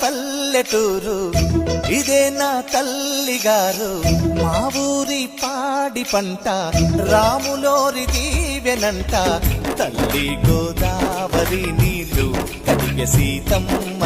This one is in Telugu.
పల్లెటూరు, ఇదే నా తల్లిగారు. మా ఊరి పాడి పంట రాములోరి దీవెనంట. తల్లి గోదావరి నీళ్ళు కడిగ సీతమ్మ